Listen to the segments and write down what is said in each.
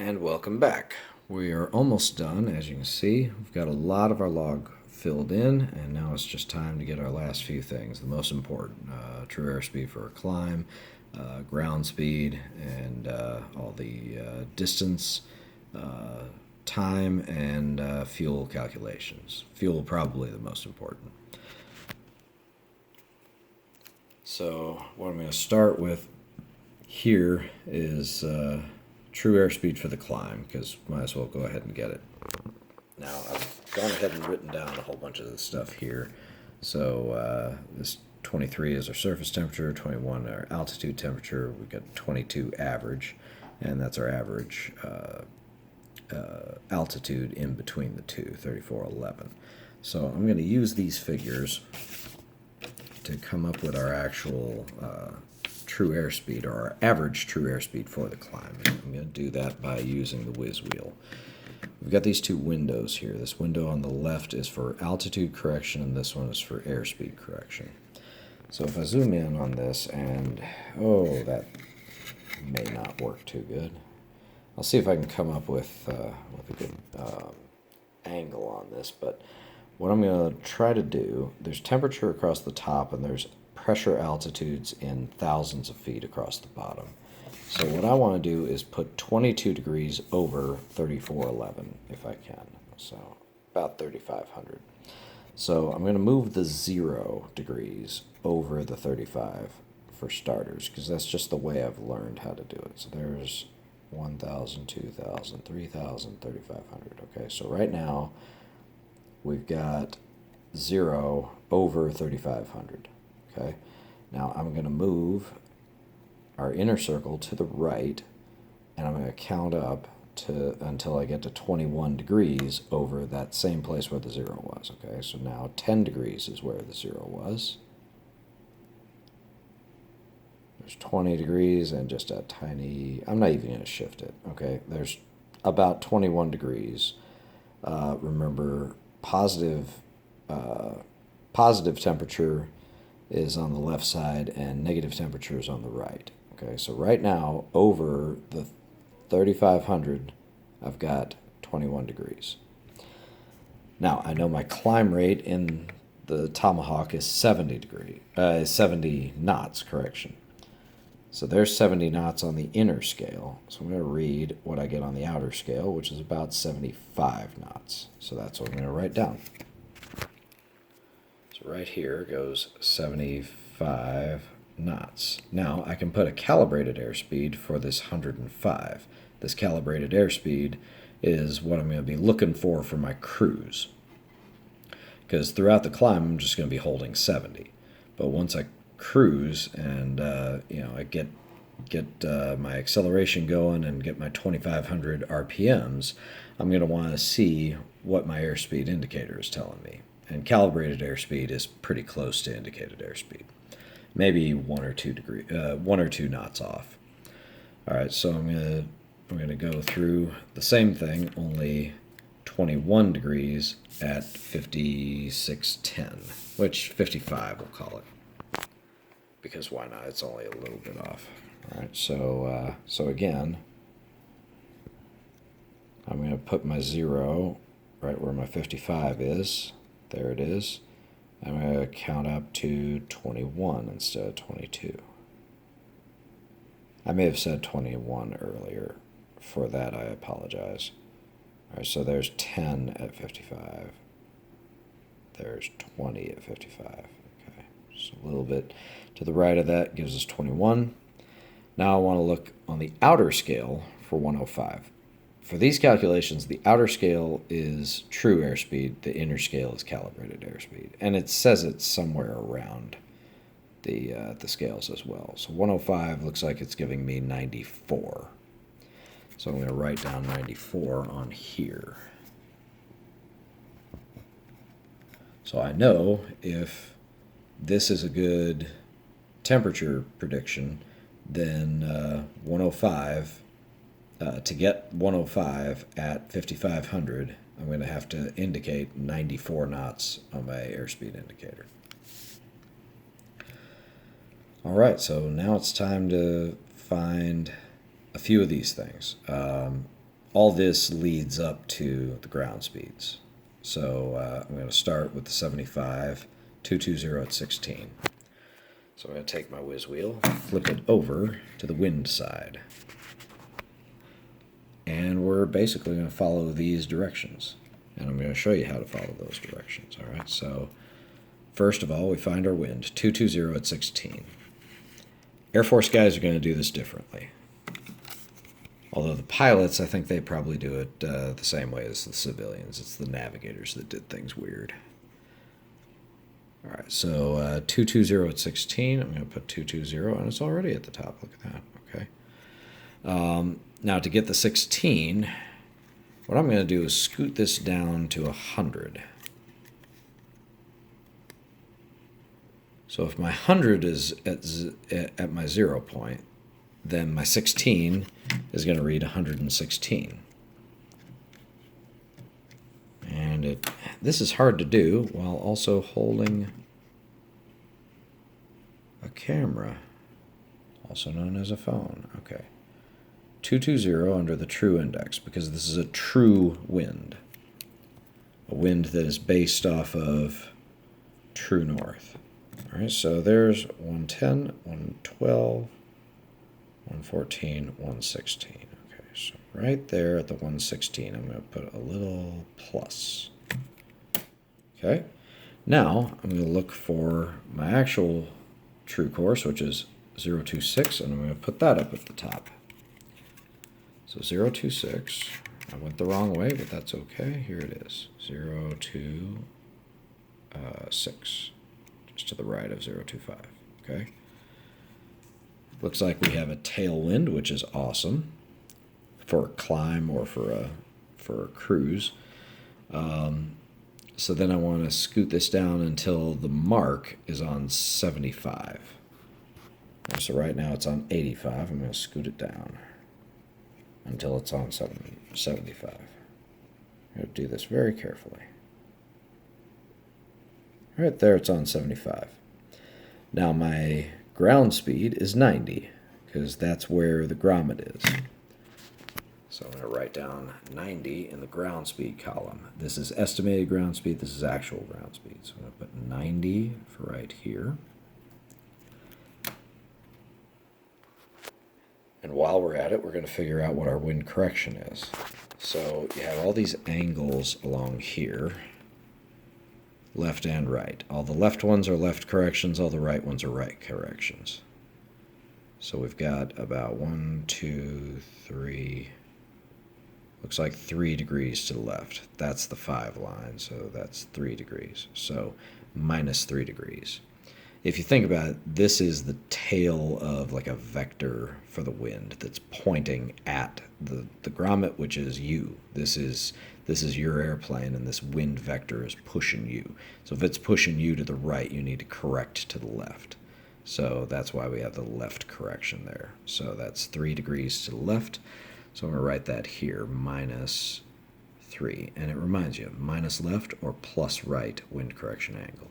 And welcome back. We are almost done, as you can see. We've got a lot of our log filled in, and now it's just time to get our last few things. The most important, true airspeed for a climb, ground speed, and all the distance, time, and fuel calculations. Fuel probably the most important. So what I'm going to start with here is true airspeed for the climb, because might as well go ahead and get it. Now, I've gone ahead and written down a whole bunch of this stuff here. So this 23 is our surface temperature, 21 our altitude temperature, we've got 22 average, and that's our average altitude in between the two, 3411. So I'm going to use these figures to come up with our actual true airspeed, or our average true airspeed for the climb. And I'm going to do that by using the whiz wheel. We've got these two windows here. This window on the left is for altitude correction, and this one is for airspeed correction. So if I zoom in on this, and oh, that may not work too good. I'll see if I can come up with a good angle on this, but what I'm going to try to do, there's temperature across the top, and there's pressure altitudes in thousands of feet across the bottom. So what I want to do is put 22 degrees over 3411 if I can. So about 3500. So I'm going to move the 0 degrees over the 35 for starters, because that's just the way I've learned how to do it. So there's 1000, 2000, 3000, 3500. Okay, so right now we've got 0 over 3500. Okay, now I'm going to move our inner circle to the right, and I'm going to count up until I get to 21 degrees over that same place where the 0 was. Okay, so now 10 degrees is where the 0 was. There's 20 degrees and just a tiny, I'm not even going to shift it. Okay, there's about 21 degrees. Remember, positive temperature is on the left side and negative temperature is on the right. Okay, so right now over the 3500 I've got 21 degrees. Now I know my climb rate in the Tomahawk is 70 knots, correction. So there's 70 knots on the inner scale. So I'm going to read what I get on the outer scale, which is about 75 knots. So that's what I'm going to write down. Right here goes 75 knots. Now I can put a calibrated airspeed for this 105. This calibrated airspeed is what I'm going to be looking for my cruise. Because throughout the climb I'm just going to be holding 70. But once I cruise and I get my acceleration going and get my 2500 RPMs, I'm going to want to see what my airspeed indicator is telling me. And calibrated airspeed is pretty close to indicated airspeed, maybe 1 or 2 knots off. All right, so I'm gonna go through the same thing, only 21 degrees at 5610, which 55 we'll call it, because why not? It's only a little bit off. All right, so again, I'm gonna put my 0 right where my 55 is. There it is. I'm going to count up to 21 instead of 22. I may have said 21 earlier. For that, I apologize. All right, so there's 10 at 55. There's 20 at 55. Okay, just a little bit to the right of that gives us 21. Now I want to look on the outer scale for 105. For these calculations, the outer scale is true airspeed, the inner scale is calibrated airspeed, and it says it's somewhere around the scales as well. So 105 looks like it's giving me 94. So I'm going to write down 94 on here. So I know if this is a good temperature prediction, then 105. To get 105 at 5500, I'm going to have to indicate 94 knots on my airspeed indicator. All right, so now it's time to find a few of these things. all this leads up to the ground speeds. So I'm going to start with the 75, 220 at 16. So I'm going to take my whiz wheel, flip it over to the wind side. And we're basically going to follow these directions. And I'm going to show you how to follow those directions. All right, so first of all, we find our wind, 220 at 16. Air Force guys are going to do this differently. Although the pilots, I think they probably do it the same way as the civilians. It's the navigators that did things weird. All right, so 220 at 16. I'm going to put 220, and it's already at the top. Look at that. Okay. Now to get the 16, what I'm going to do is scoot this down to 100. So if my 100 is at my 0 point, then my 16 is going to read 116. And this is hard to do while also holding a camera, also known as a phone. Okay. 220 under the true index, because this is a true wind. A wind that is based off of true north. All right, so there's 110, 112, 114, 116. Okay, so right there at the 116, I'm going to put a little plus. Okay, now I'm going to look for my actual true course, which is 026, and I'm going to put that up at the top. So 026, I went the wrong way, but that's okay. Here it is, 026, just to the right of 025, okay? Looks like we have a tailwind, which is awesome for a climb or for a cruise. So then I want to scoot this down until the mark is on 75. So right now it's on 85. I'm going to scoot it down until it's on 75. I'm going to do this very carefully. Right there, it's on 75. Now my ground speed is 90, because that's where the grommet is. So I'm going to write down 90 in the ground speed column. This is estimated ground speed. This is actual ground speed. So I'm going to put 90 for right here. And while we're at it, we're going to figure out what our wind correction is. So you have all these angles along here, left and right. All the left ones are left corrections, all the right ones are right corrections. So we've got about 1, 2, 3, looks like 3 degrees to the left. That's the 5 line, so that's 3 degrees. So minus 3 degrees. If you think about it, this is the tail of like a vector for the wind that's pointing at the grommet, which is you. This is your airplane, and this wind vector is pushing you. So if it's pushing you to the right, you need to correct to the left. So that's why we have the left correction there. So that's 3 degrees to the left. So I'm going to write that here, minus 3. And it reminds you, minus left or plus right wind correction angle.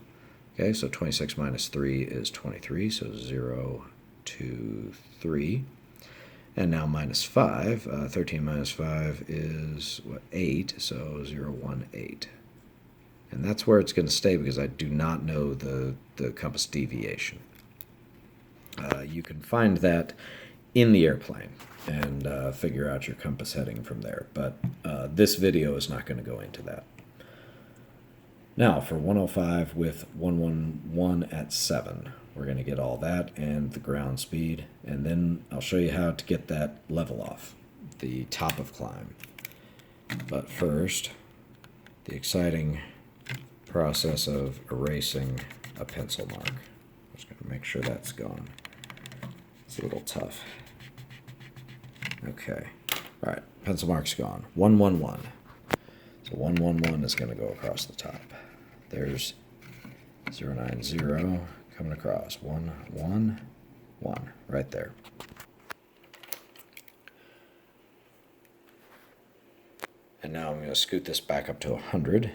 Okay, so 26 minus 3 is 23, so 0, 2, 3. And now minus 5, 13 minus 5 is, 8, so 0, 1, 8. And that's where it's going to stay because I do not know the compass deviation. You can find that in the airplane and figure out your compass heading from there. But this video is not going to go into that. Now, for 105 with 111 at 7, we're going to get all that and the ground speed, and then I'll show you how to get that level off, the top of climb. But first, the exciting process of erasing a pencil mark. I'm just going to make sure that's gone. It's a little tough. Okay. All right, pencil mark's gone. 111. So 111 is going to go across the top. There's 090 coming across. 111 right there. And now I'm going to scoot this back up to 100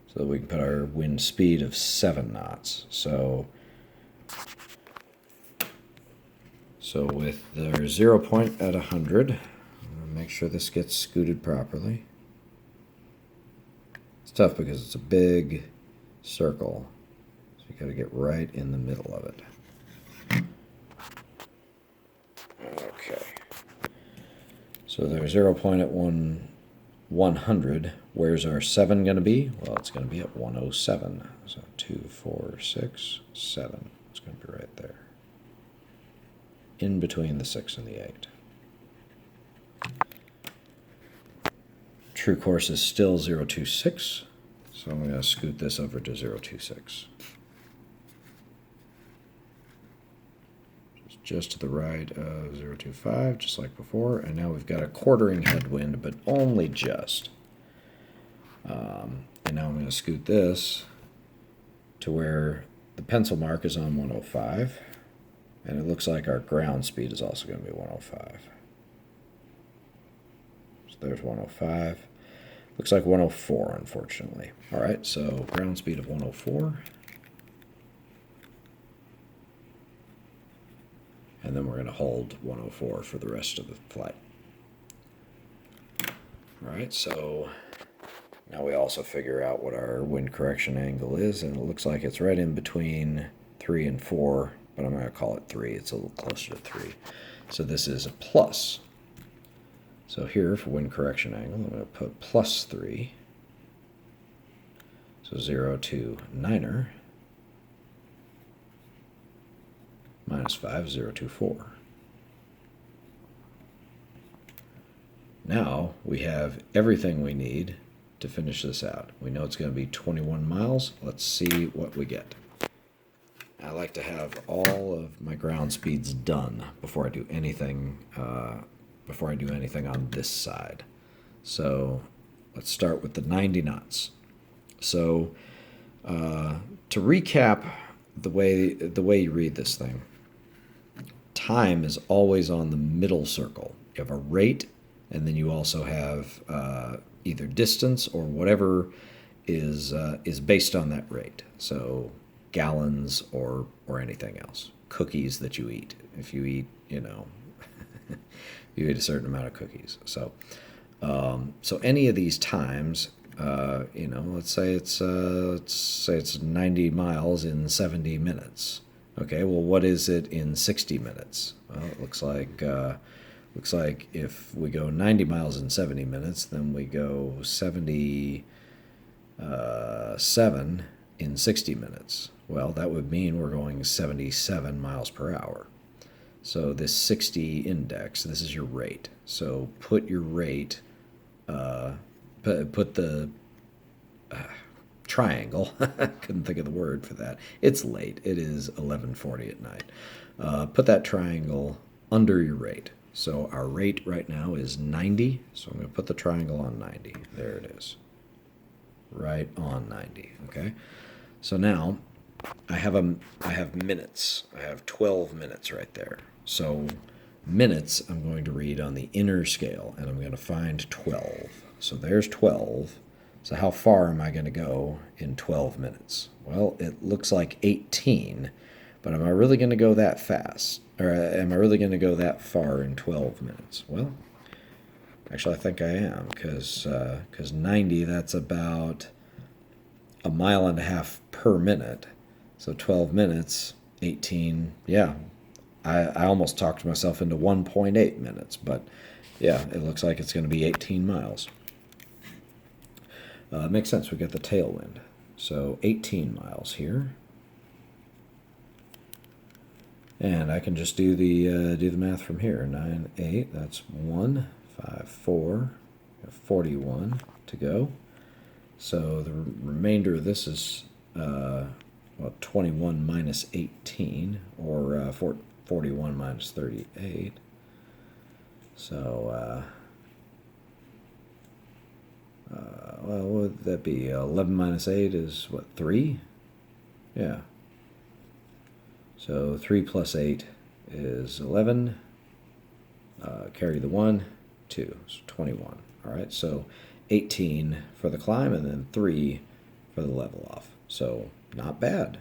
so that we can put our wind speed of 7 knots. So with their 0 point at 100, Make sure this gets scooted properly. It's tough because it's a big circle, so you got to get right in the middle of it. Okay. So there's 0 point at 100. Where's our 7 going to be? Well, it's going to be at 107. So 2, 4, 6, 7. It's going to be right there, in between the 6 and the 8. True course is still 026, so I'm going to scoot this over to 026. Just to the right of 025, just like before, and now we've got a quartering headwind, but only just. And now I'm going to scoot this to where the pencil mark is on 105, and it looks like our ground speed is also going to be 105. So there's 105. Looks like 104, unfortunately. All right, so ground speed of 104. And then we're going to hold 104 for the rest of the flight. All right, so now we also figure out what our wind correction angle is, and it looks like it's right in between 3 and 4, but I'm going to call it 3. It's a little closer to 3. So this is a plus. So here for wind correction angle, I'm going to put plus 3. So 0 to 9er. Minus 5, 0 to 4. Now we have everything we need to finish this out. We know it's going to be 21 miles. Let's see what we get. I like to have all of my ground speeds done before I do anything. On this side. So let's start with the 90 knots. So to recap the way you read this thing, time is always on the middle circle. You have a rate, and then you also have either distance or whatever is based on that rate. So gallons or anything else. Cookies that you eat. If you eat, you eat a certain amount of cookies. So any of these times, let's say it's 90 miles in 70 minutes. Okay, well, what is it in 60 minutes? Well, it looks like if we go 90 miles in 70 minutes, then we go 77 in 60 minutes. Well, that would mean we're going 77 miles per hour. So this 60 index, this is your rate. So put your rate, put the triangle. I couldn't think of the word for that. It's late. It is 11:40 at night. Put that triangle under your rate. So our rate right now is 90. So I'm going to put the triangle on 90. There it is. Right on 90. Okay. So now I have minutes. I have 12 minutes right there. So minutes I'm going to read on the inner scale, and I'm going to find 12. So there's 12. So how far am I going to go in 12 minutes? Well, it looks like 18, but am I really going to go that fast? Or am I really going to go that far in 12 minutes? Well, actually, I think I am, because 90, that's about a mile and a half per minute. So 12 minutes, 18, yeah. I almost talked myself into 1.8 minutes, but yeah, it looks like it's going to be 18 miles. Makes sense. We got the tailwind. So 18 miles here. And I can just do the math from here. 9, 8, that's 1, 5, 4, 41 to go. So the remainder of this is 21 minus 18, or 41 minus 38. So, well, what would that be? 11 minus 8 is, what, 3? Yeah. So 3 plus 8 is 11. Carry the 1, 2. So 21. All right, so 18 for the climb and then 3 for the level off. So not bad.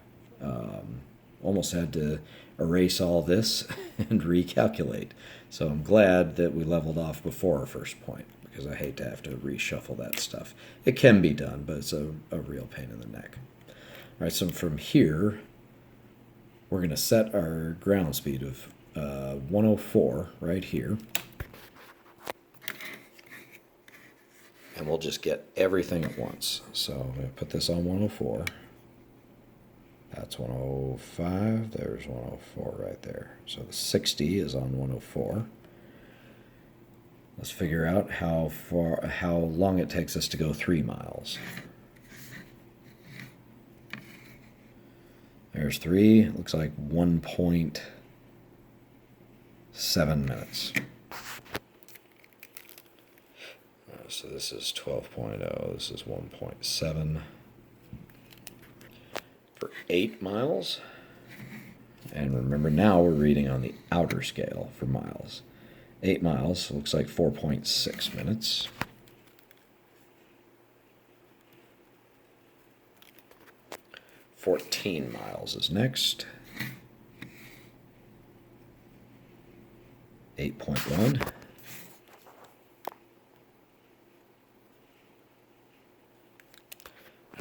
almost had to erase all this and recalculate. So I'm glad that we leveled off before our first point, because I hate to have to reshuffle that stuff. It can be done, but it's a real pain in the neck. All right, so from here, we're going to set our ground speed of 104 right here. And we'll just get everything at once. So I'm going to put this on 104. That's 105. There's 104 right there. So the 60 is on 104. Let's figure out how long it takes us to go 3 miles. There's 3. It looks like 1.7 minutes. So this is 12.0. This is 1.7 for 8 miles. And remember, now we're reading on the outer scale for miles. 8 miles looks like 4.6 minutes. "14 miles is next. 8.1.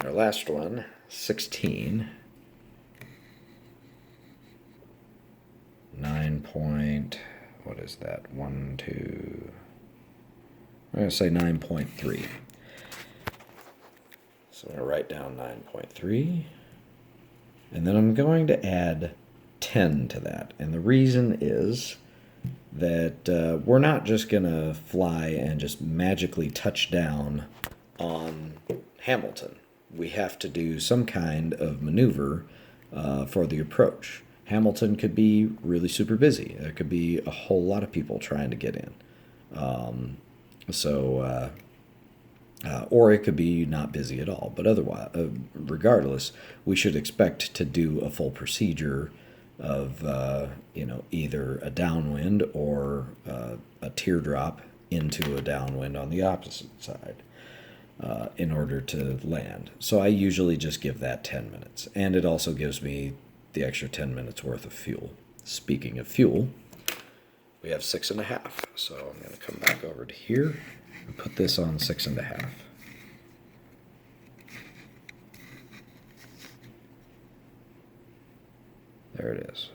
Our last one, 16. 9 point, what is that? 1, 2. I'm going to say 9.3. So I'm going to write down 9.3. And then I'm going to add 10 to that. And the reason is that we're not just going to fly and just magically touch down on Hamilton. We have to do some kind of maneuver for the approach. Hamilton could be really super busy. There could be a whole lot of people trying to get in. Or it could be not busy at all. But otherwise, regardless, we should expect to do a full procedure of either a downwind or a teardrop into a downwind on the opposite side in order to land. So I usually just give that 10 minutes. And it also gives me the extra 10 minutes worth of fuel. Speaking of fuel, we have 6.5. So I'm going to come back over to here and put this on 6.5. There it is.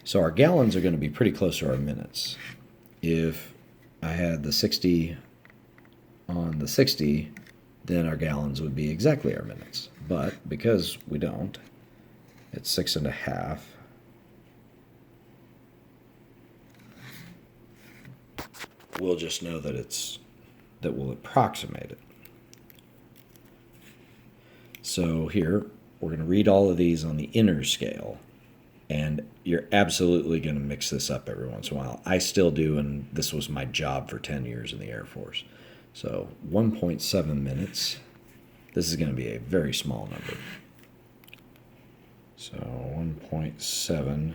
So our gallons are going to be pretty close to our minutes. If I had the 60 on the 60, then our gallons would be exactly our minutes. But because we don't, it's 6.5. We'll just know that we'll approximate it. So here, we're going to read all of these on the inner scale. And you're absolutely going to mix this up every once in a while. I still do, and this was my job for 10 years in the Air Force. So 1.7 minutes. This is going to be a very small number. So 1.7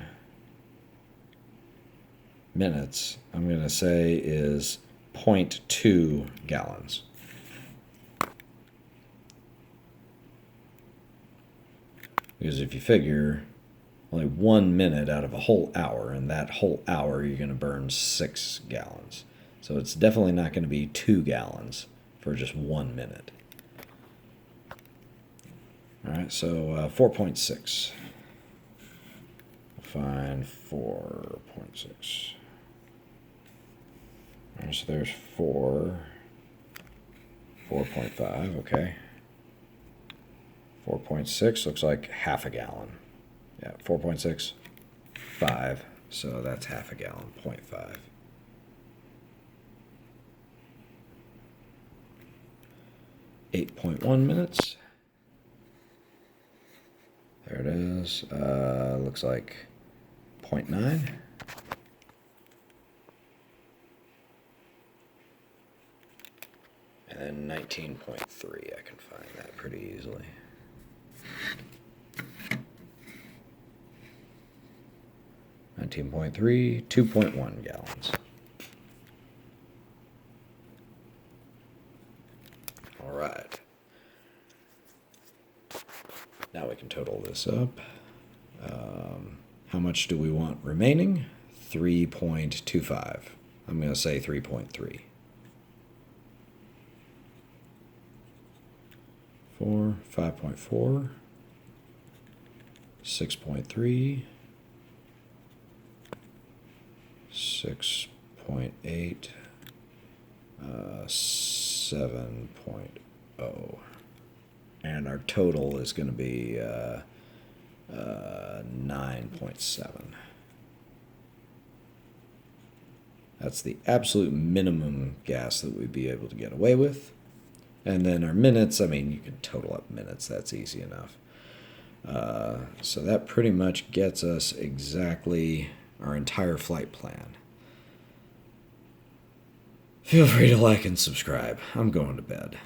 minutes, I'm going to say, is 0.2 gallons. Because if you figure only 1 minute out of a whole hour, and that whole hour you're going to burn 6 gallons. So it's definitely not going to be 2 gallons for just 1 minute. All right, so 4.6. Find 4.6. All right, so there's 4.5, okay. 4.6 looks like half a gallon. Yeah, 4.6, 5, so that's half a gallon, 0.5. .1 minutes. There it is. Looks like 0.9. And then 19.3. I can find that pretty easily. .3, 2.1 gallons. All right. Now we can total this up. How much do we want remaining? 3.25. I'm going to say 3.3. 4, 5.4, 6.3, 6.8, 7.0. And our total is going to be 9.7. That's the absolute minimum gas that we'd be able to get away with. And then our minutes, I mean, you can total up minutes. That's easy enough. So that pretty much gets us exactly our entire flight plan. Feel free to like and subscribe. I'm going to bed.